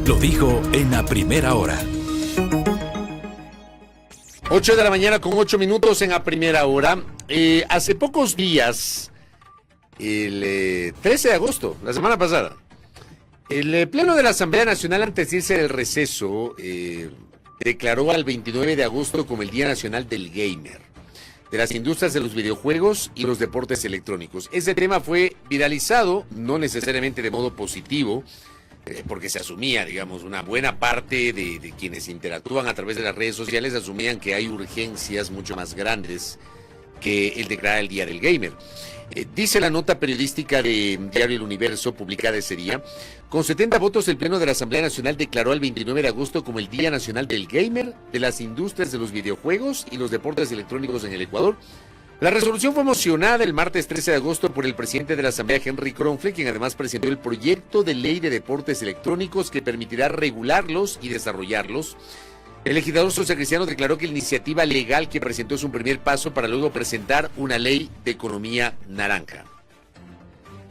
Lo dijo en la primera hora. 8 de la mañana con 8 minutos en la primera hora. Hace pocos días, el 13 de agosto, la semana pasada, el Pleno de la Asamblea Nacional, antes de irse del receso, declaró al 29 de agosto como el Día Nacional del Gamer, de las industrias de los videojuegos y los deportes electrónicos. Ese tema fue viralizado, no necesariamente de modo positivo, porque se asumía, digamos, una buena parte de quienes interactúan a través de las redes sociales asumían que hay urgencias mucho más grandes que el declarar el Día del Gamer. Dice la nota periodística de Diario El Universo, publicada ese día, con 70 votos el Pleno de la Asamblea Nacional declaró el 29 de agosto como el Día Nacional del Gamer, de las industrias de los videojuegos y los deportes electrónicos en el Ecuador. La resolución fue mocionada el martes 13 de agosto por el presidente de la Asamblea, Henry Kronfle, quien además presentó el proyecto de ley de deportes electrónicos que permitirá regularlos y desarrollarlos. El legislador socialcristiano declaró que la iniciativa legal que presentó es un primer paso para luego presentar una ley de economía naranja.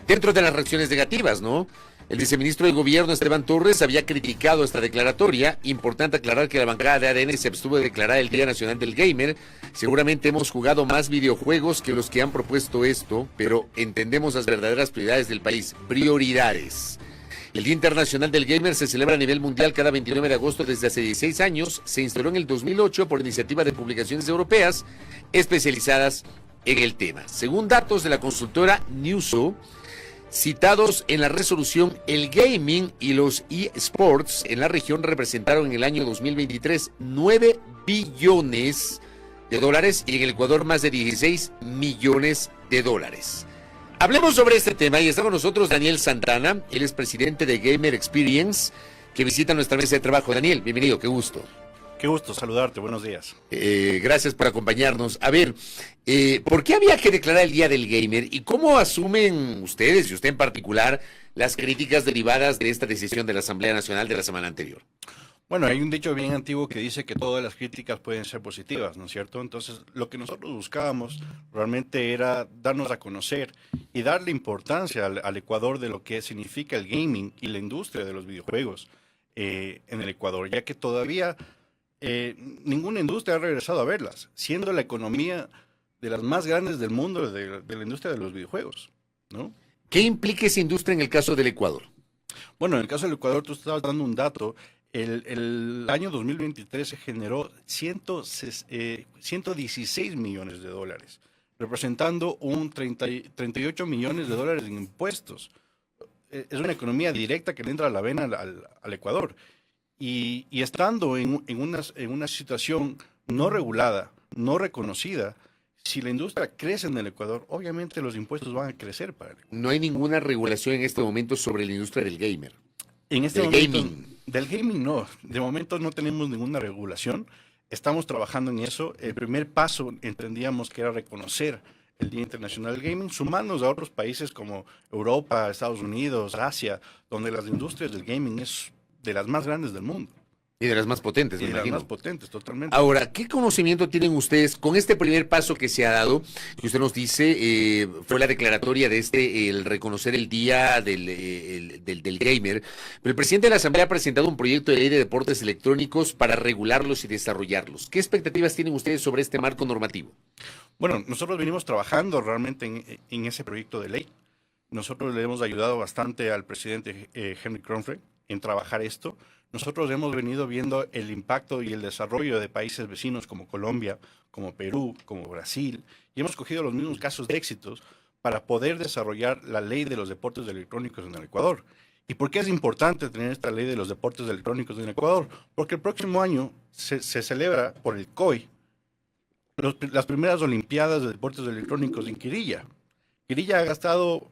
Dentro de las reacciones negativas, ¿no? El viceministro de Gobierno, Esteban Torres, había criticado esta declaratoria. Importante aclarar que la bancada de ADN se abstuvo de declarar el Día Nacional del Gamer. Seguramente hemos jugado más videojuegos que los que han propuesto esto, pero entendemos las verdaderas prioridades del país. Prioridades. El Día Internacional del Gamer se celebra a nivel mundial cada 29 de agosto desde hace 16 años. Se instauró en el 2008 por iniciativa de publicaciones europeas especializadas en el tema. Según datos de la consultora Newzoo, citados en la resolución, el gaming y los eSports en la región representaron en el año 2023 $9 billones y en el Ecuador más de 16 millones de dólares. Hablemos sobre este tema y está con nosotros Daniel Santana, él es presidente de Gamer Experience, que visita nuestra mesa de trabajo. Daniel, bienvenido, qué gusto. Qué gusto saludarte, buenos días. Gracias por acompañarnos. A ver, ¿por qué había que declarar el Día del Gamer y cómo asumen ustedes, y usted en particular, las críticas derivadas de esta decisión de la Asamblea Nacional de la semana anterior? Bueno, hay un dicho bien antiguo que dice que todas las críticas pueden ser positivas, ¿no es cierto? Entonces, lo que nosotros buscábamos realmente era darnos a conocer y darle importancia al Ecuador de lo que significa el gaming y la industria de los videojuegos en el Ecuador, ya que todavía ninguna industria ha regresado a verlas, siendo la economía de las más grandes del mundo de la industria de los videojuegos, ¿no? ¿Qué implica esa industria en el caso del Ecuador? Bueno, en el caso del Ecuador, tú estabas dando un dato. El año 2023 se generó 116 millones de dólares, representando un 38 millones de dólares en impuestos. Es una economía directa que le entra a la vena al Ecuador. Y estando en una situación no regulada, no reconocida, si la industria crece en el Ecuador, obviamente los impuestos van a crecer para el Ecuador. No hay ninguna regulación en este momento sobre la industria del gamer. En este del momento, gaming. Del gaming no, de momento no tenemos ninguna regulación, estamos trabajando en eso. El primer paso entendíamos que era reconocer el Día Internacional del Gaming, sumarnos a otros países como Europa, Estados Unidos, Asia, donde las industrias del gaming es de las más grandes del mundo. Y de las más potentes, Y me de las imagino. más potentes, totalmente. Ahora, ¿qué conocimiento tienen ustedes con este primer paso que se ha dado? Que usted nos dice, fue la declaratoria de el reconocer el día del gamer. Pero el presidente de la Asamblea ha presentado un proyecto de ley de deportes electrónicos para regularlos y desarrollarlos. ¿Qué expectativas tienen ustedes sobre este marco normativo? Bueno, nosotros venimos trabajando realmente en ese proyecto de ley. Nosotros le hemos ayudado bastante al presidente Henry Kronfle en trabajar esto. Nosotros hemos venido viendo el impacto y el desarrollo de países vecinos como Colombia, como Perú, como Brasil, y hemos cogido los mismos casos de éxitos para poder desarrollar la ley de los deportes electrónicos en el Ecuador. ¿Y por qué es importante tener esta ley de los deportes electrónicos en el Ecuador? Porque el próximo año se celebra por el COI las primeras Olimpiadas de Deportes Electrónicos en Quirilla. Quirilla ha gastado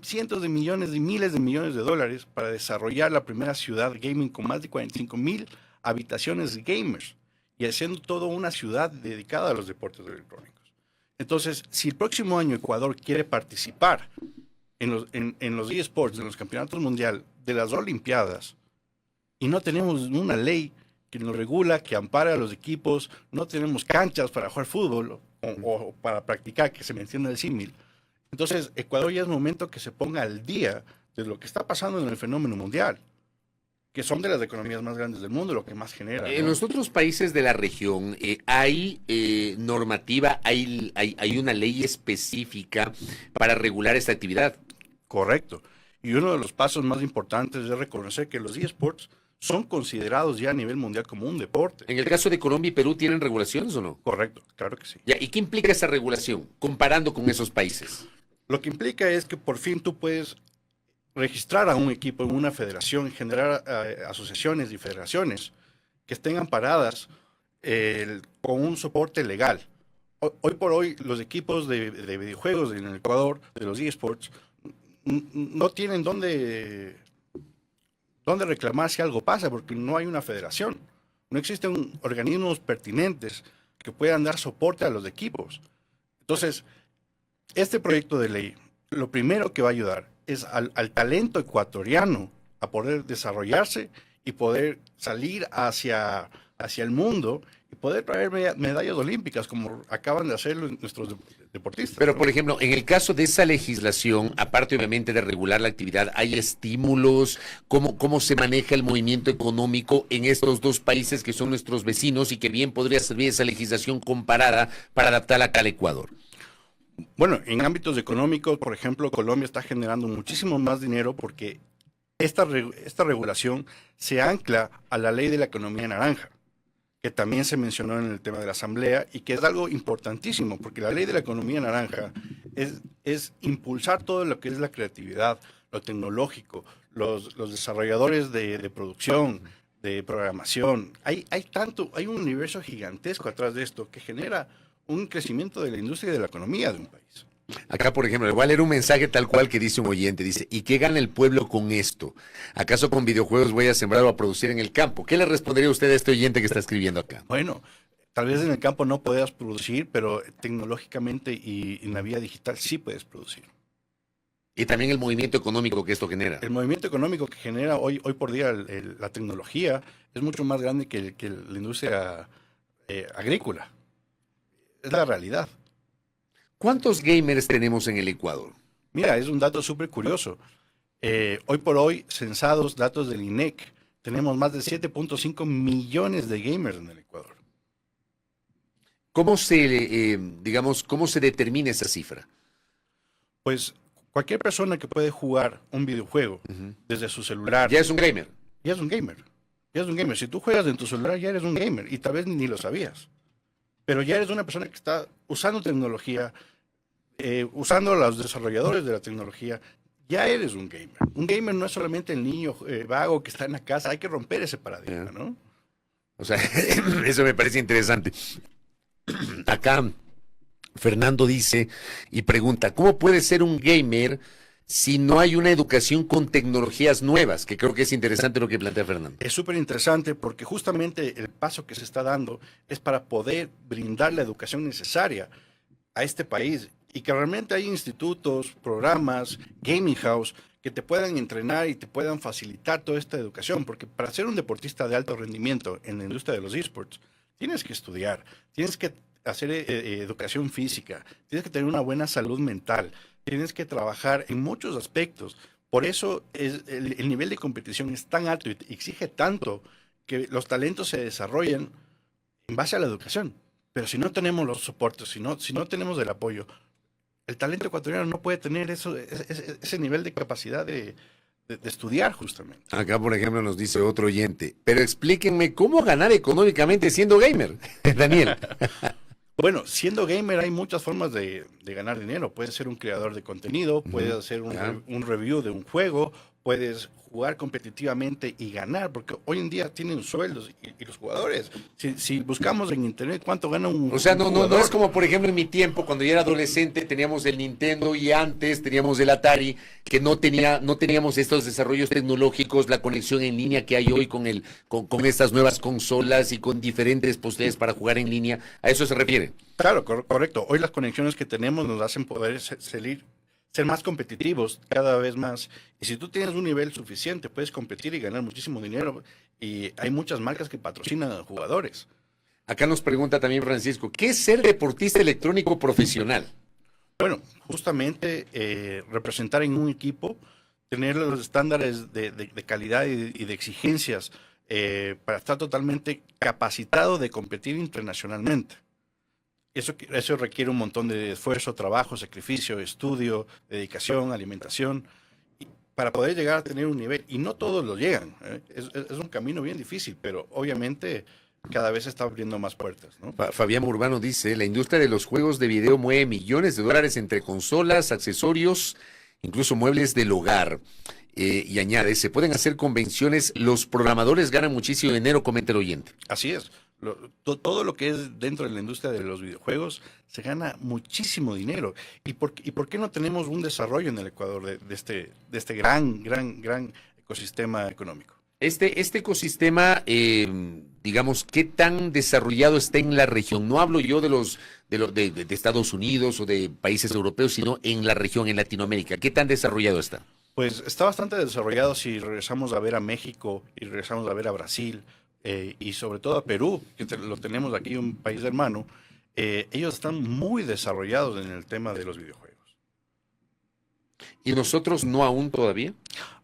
cientos de millones y miles de millones de dólares para desarrollar la primera ciudad gaming con más de 45,000 habitaciones gamers y haciendo toda una ciudad dedicada a los deportes electrónicos. Entonces, si el próximo año Ecuador quiere participar en los eSports, en los campeonatos mundiales de las Olimpiadas, y no tenemos una ley que nos regula, que ampara a los equipos, no tenemos canchas para jugar fútbol o para practicar, que se me entienda el símil. Entonces, Ecuador ya es momento que se ponga al día de lo que está pasando en el fenómeno mundial. que son de las economías más grandes del mundo, lo que más genera. En ¿no? los otros países de la región hay normativa, hay una ley específica para regular esta actividad. Correcto. Y uno de los pasos más importantes es reconocer que los eSports son considerados ya a nivel mundial como un deporte. En el caso de Colombia y Perú, ¿tienen regulaciones o no? Correcto, claro que sí. Ya, ¿y qué implica esa regulación comparando con esos países? Lo que implica es que por fin tú puedes registrar a un equipo en una federación, generar asociaciones y federaciones que estén amparadas con un soporte legal. Hoy por hoy los equipos de videojuegos en el Ecuador, de los eSports, no tienen dónde reclamar si algo pasa, porque no hay una federación. No existen organismos pertinentes que puedan dar soporte a los equipos. Entonces, este proyecto de ley, lo primero que va a ayudar es al talento ecuatoriano a poder desarrollarse y poder salir hacia el mundo y poder traer medallas olímpicas, como acaban de hacer nuestros deportistas. Pero, ¿no? por ejemplo, en el caso de esa legislación, aparte obviamente de regular la actividad, ¿hay estímulos? ¿Cómo se maneja el movimiento económico en estos dos países que son nuestros vecinos y que bien podría servir esa legislación comparada para adaptarla acá al Ecuador? Bueno, en ámbitos económicos, por ejemplo, Colombia está generando muchísimo más dinero porque esta regulación se ancla a la ley de la economía naranja, que también se mencionó en el tema de la asamblea y que es algo importantísimo, porque la ley de la economía naranja es impulsar todo lo que es la creatividad, lo tecnológico, los desarrolladores de producción, de programación. Hay un universo gigantesco atrás de esto que genera un crecimiento de la industria y de la economía de un país. Acá, por ejemplo, le voy a leer un mensaje tal cual que dice un oyente, dice, ¿y qué gana el pueblo con esto? ¿Acaso con videojuegos voy a sembrar o a producir en el campo? ¿Qué le respondería usted a este oyente que está escribiendo acá? Bueno, tal vez en el campo no puedas producir, pero tecnológicamente y en la vía digital sí puedes producir. Y también el movimiento económico que esto genera. El movimiento económico que genera hoy por día la tecnología es mucho más grande que la industria agrícola. Es la realidad. ¿Cuántos gamers tenemos en el Ecuador? Mira, es un dato súper curioso. Hoy por hoy, censados, datos del INEC, tenemos más de 7.5 millones de gamers en el Ecuador. ¿Cómo cómo se determina esa cifra? Pues cualquier persona que puede jugar un videojuego desde su celular, Ya es un gamer. ya es un gamer. Ya es un gamer. Si tú juegas en tu celular, ya eres un gamer y tal vez ni lo sabías. Pero ya eres una persona que está usando tecnología, usando a los desarrolladores de la tecnología, ya eres un gamer. Un gamer no es solamente el niño vago que está en la casa, hay que romper ese paradigma, ¿no? O sea, eso me parece interesante. Acá Fernando dice y pregunta, ¿cómo puede ser un gamer si no hay una educación con tecnologías nuevas? Que creo que es interesante lo que plantea Fernando. Es súper interesante porque justamente el paso que se está dando es para poder brindar la educación necesaria a este país y que realmente hay institutos, programas, gaming house que te puedan entrenar y te puedan facilitar toda esta educación, porque para ser un deportista de alto rendimiento en la industria de los esports, tienes que estudiar, tienes que hacer educación física, tienes que tener una buena salud mental, tienes que trabajar en muchos aspectos. Por eso el nivel de competición es tan alto y exige tanto que los talentos se desarrollen en base a la educación. Pero si no tenemos los soportes, si no tenemos el apoyo, el talento ecuatoriano no puede tener ese nivel de capacidad de estudiar justamente. Acá, por ejemplo, nos dice otro oyente, pero explíquenme cómo ganar económicamente siendo gamer, Daniel. Bueno, siendo gamer hay muchas formas de ganar dinero. Puedes ser un creador de contenido, puedes hacer un review de un juego, puedes jugar competitivamente y ganar, porque hoy en día tienen sueldos y los jugadores, si buscamos en internet cuánto gana un O sea, un no jugador. es como, por ejemplo, en mi tiempo, cuando yo era adolescente, teníamos el Nintendo y antes teníamos el Atari, que no teníamos estos desarrollos tecnológicos, la conexión en línea que hay hoy con estas nuevas consolas y con diferentes posibilidades para jugar en línea. ¿A eso se refiere? Claro, correcto. Hoy las conexiones que tenemos nos hacen poder ser más competitivos cada vez más. Y si tú tienes un nivel suficiente, puedes competir y ganar muchísimo dinero. Y hay muchas marcas que patrocinan a jugadores. Acá nos pregunta también Francisco, ¿qué es ser deportista electrónico profesional? Bueno, justamente representar en un equipo, tener los estándares de calidad y de exigencias para estar totalmente capacitado de competir internacionalmente. Eso requiere un montón de esfuerzo, trabajo, sacrificio, estudio, dedicación, alimentación, para poder llegar a tener un nivel. Y no todos lo llegan. Es un camino bien difícil, pero obviamente cada vez se está abriendo más puertas, ¿no? Fabián Urbano dice, la industria de los juegos de video mueve millones de dólares entre consolas, accesorios, incluso muebles del hogar. Y añade, se pueden hacer convenciones, los programadores ganan muchísimo dinero, comenta el oyente. Así es. Todo lo que es dentro de la industria de los videojuegos se gana muchísimo dinero. ¿Y por qué no tenemos un desarrollo en el Ecuador de este gran ecosistema económico? Este ecosistema, digamos, ¿qué tan desarrollado está en la región? No hablo yo de Estados Unidos o de países europeos, sino en la región, en Latinoamérica. ¿Qué tan desarrollado está? Pues está bastante desarrollado si regresamos a ver a México y regresamos a ver a Brasil y sobre todo a Perú, que lo tenemos aquí, un país hermano. Ellos están muy desarrollados en el tema de los videojuegos. ¿Y nosotros no aún todavía?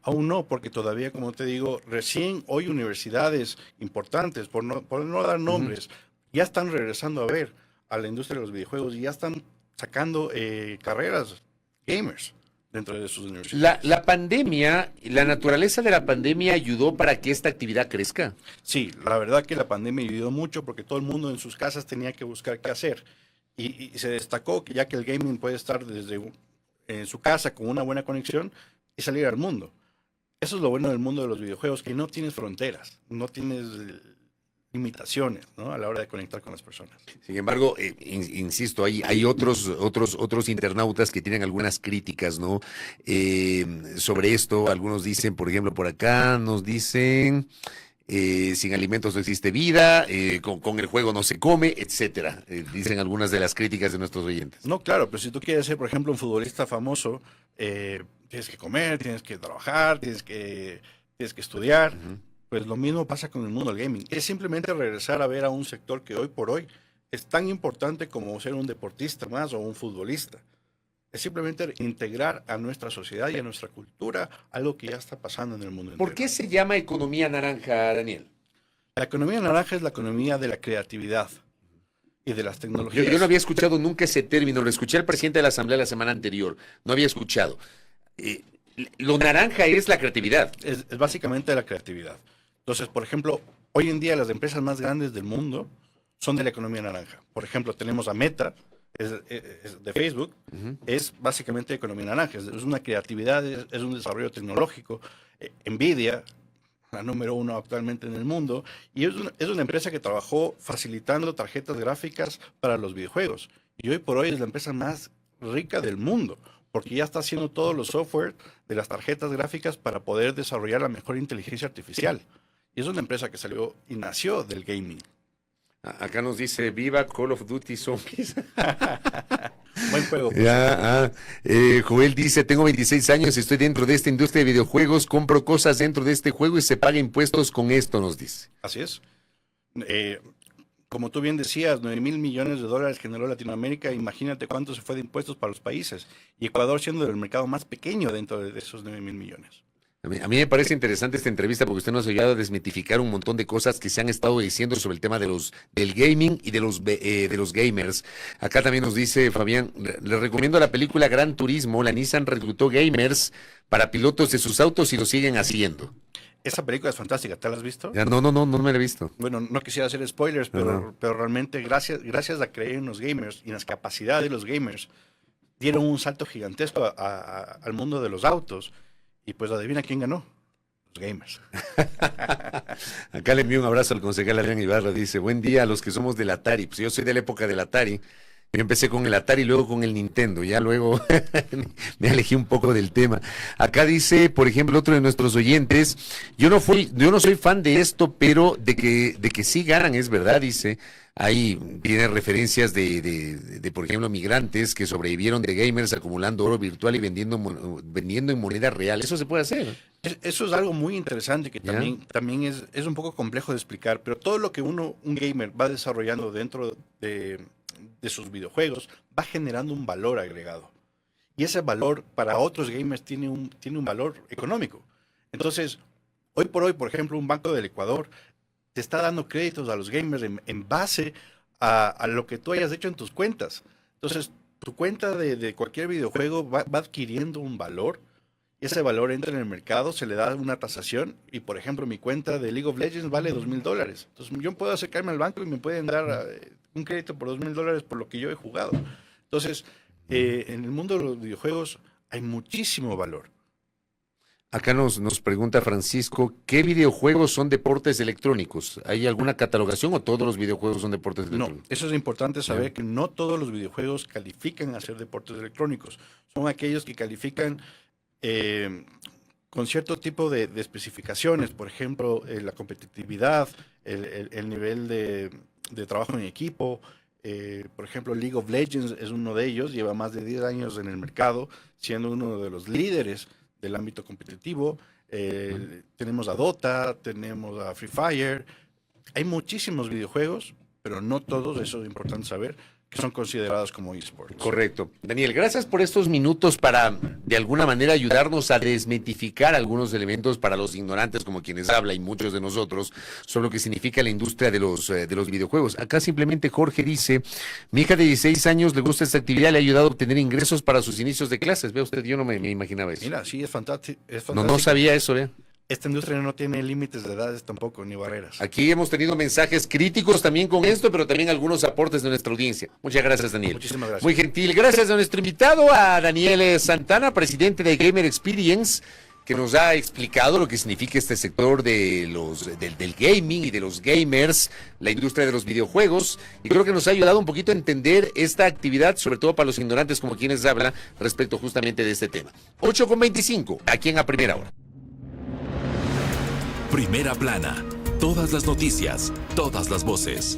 Aún no, porque todavía, como te digo, recién hoy universidades importantes, por no dar nombres, ya están regresando a ver a la industria de los videojuegos y ya están sacando carreras gamers dentro de sus universidades. La pandemia, la naturaleza de la pandemia ayudó para que esta actividad crezca. Sí, la verdad que la pandemia ayudó mucho porque todo el mundo en sus casas tenía que buscar qué hacer. Y se destacó que ya que el gaming puede estar en su casa con una buena conexión y salir al mundo. Eso es lo bueno del mundo de los videojuegos, que no tienes fronteras, no tienes limitaciones, ¿no? A la hora de conectar con las personas. Sin embargo, insisto, hay otros internautas que tienen algunas críticas, ¿no? Sobre esto, algunos dicen, por ejemplo, por acá nos dicen, sin alimentos no existe vida, con el juego no se come, etcétera. Dicen algunas de las críticas de nuestros oyentes. No, claro, pero si tú quieres ser, por ejemplo, un futbolista famoso, tienes que comer, tienes que trabajar, tienes que estudiar. Pues lo mismo pasa con el mundo del gaming. Es simplemente regresar a ver a un sector que hoy por hoy es tan importante como ser un deportista más o un futbolista. Es simplemente integrar a nuestra sociedad y a nuestra cultura algo que ya está pasando en el mundo entero. ¿Por qué se llama economía naranja, Daniel? La economía naranja es la economía de la creatividad y de las tecnologías. Yo no había escuchado nunca ese término, lo escuché al presidente de la Asamblea la semana anterior, no había escuchado. Lo naranja es la creatividad. Es básicamente la creatividad. Entonces, por ejemplo, hoy en día las empresas más grandes del mundo son de la economía naranja. Por ejemplo, tenemos a Meta, es de Facebook, es básicamente economía naranja, es una creatividad, es un desarrollo tecnológico. Nvidia, la número 1 actualmente en el mundo, y es una empresa que trabajó facilitando tarjetas gráficas para los videojuegos. Y hoy por hoy es la empresa más rica del mundo, porque ya está haciendo todos los software de las tarjetas gráficas para poder desarrollar la mejor inteligencia artificial. Y es una empresa que salió y nació del gaming. Acá nos dice, viva Call of Duty Zombies. Buen juego. Joel dice, tengo 26 años, estoy dentro de esta industria de videojuegos, compro cosas dentro de este juego y se paga impuestos con esto, nos dice. Así es. Como tú bien decías, 9,000 millones de dólares generó Latinoamérica, imagínate cuánto se fue de impuestos para los países. Y Ecuador siendo el mercado más pequeño dentro de esos 9,000 millones. A mí me parece interesante esta entrevista porque usted nos ha ayudado a desmitificar un montón de cosas que se han estado diciendo sobre el tema del gaming y de los gamers. Acá también nos dice Fabián, le recomiendo la película Gran Turismo, la Nissan reclutó gamers para pilotos de sus autos y lo siguen haciendo. Esa película es fantástica, ¿te la has visto? No me la he visto. Bueno, no quisiera hacer spoilers, pero realmente gracias a creer en los gamers y en las capacidades de los gamers, dieron un salto gigantesco al mundo de los autos. Y pues adivina quién ganó. Los gamers. Acá le envío un abrazo al concejal Adrián Ibarra. Dice, buen día a los que somos del Atari. Pues yo soy de la época del Atari. Yo empecé con el Atari y luego con el Nintendo. Ya luego me alejé un poco del tema. Acá dice, por ejemplo, otro de nuestros oyentes, yo no soy fan de esto, pero de que sí ganan, es verdad, dice. Ahí tiene referencias de, por ejemplo, migrantes que sobrevivieron de gamers acumulando oro virtual y vendiendo en moneda real. Eso se puede hacer. Eso es algo muy interesante que también es un poco complejo de explicar, pero todo lo que un gamer va desarrollando dentro de sus videojuegos va generando un valor agregado. y ese valor para otros gamers tiene un valor económico. Entonces, hoy por hoy, por ejemplo, un banco del Ecuador te está dando créditos a los gamers en base a lo que tú hayas hecho en tus cuentas. Entonces, tu cuenta de cualquier videojuego va adquiriendo un valor, y ese valor entra en el mercado, se le da una tasación, y por ejemplo, mi cuenta de League of Legends vale $2,000. Entonces, yo puedo acercarme al banco y me pueden dar un crédito por $2,000 por lo que yo he jugado. Entonces, en el mundo de los videojuegos hay muchísimo valor. Acá nos pregunta Francisco, ¿qué videojuegos son deportes electrónicos? ¿Hay alguna catalogación o todos los videojuegos son deportes electrónicos? No, eso es importante saber, que no todos los videojuegos califican a ser deportes electrónicos. Son aquellos que califican con cierto tipo de especificaciones, por ejemplo, la competitividad, el nivel de trabajo en equipo. Por ejemplo, League of Legends es uno de ellos, lleva más de 10 años en el mercado, siendo uno de los líderes del ámbito competitivo. Tenemos a Dota, tenemos a Free Fire. Hay muchísimos videojuegos, pero no todos, eso es importante saber, que son considerados como esports. Correcto. Daniel, gracias por estos minutos para, de alguna manera, ayudarnos a desmitificar algunos elementos para los ignorantes, como quienes habla y muchos de nosotros, sobre lo que significa la industria de los videojuegos. Acá simplemente Jorge dice, mi hija de 16 años le gusta esta actividad, le ha ayudado a obtener ingresos para sus inicios de clases. Vea usted, yo no me imaginaba eso. Mira, sí, es fantástico. No sabía eso, vea. Esta industria no tiene límites de edades tampoco, ni barreras. Aquí hemos tenido mensajes críticos también con esto, pero también algunos aportes de nuestra audiencia. Muchas gracias, Daniel. Muchísimas gracias. Muy gentil. Gracias a nuestro invitado, a Daniel Santana, presidente de Gamer Experience, que nos ha explicado lo que significa este sector del gaming y de los gamers, la industria de los videojuegos, y creo que nos ha ayudado un poquito a entender esta actividad, sobre todo para los ignorantes como quienes hablan respecto justamente de este tema. 8:25, aquí en A Primera Hora. Primera plana. Todas las noticias, todas las voces.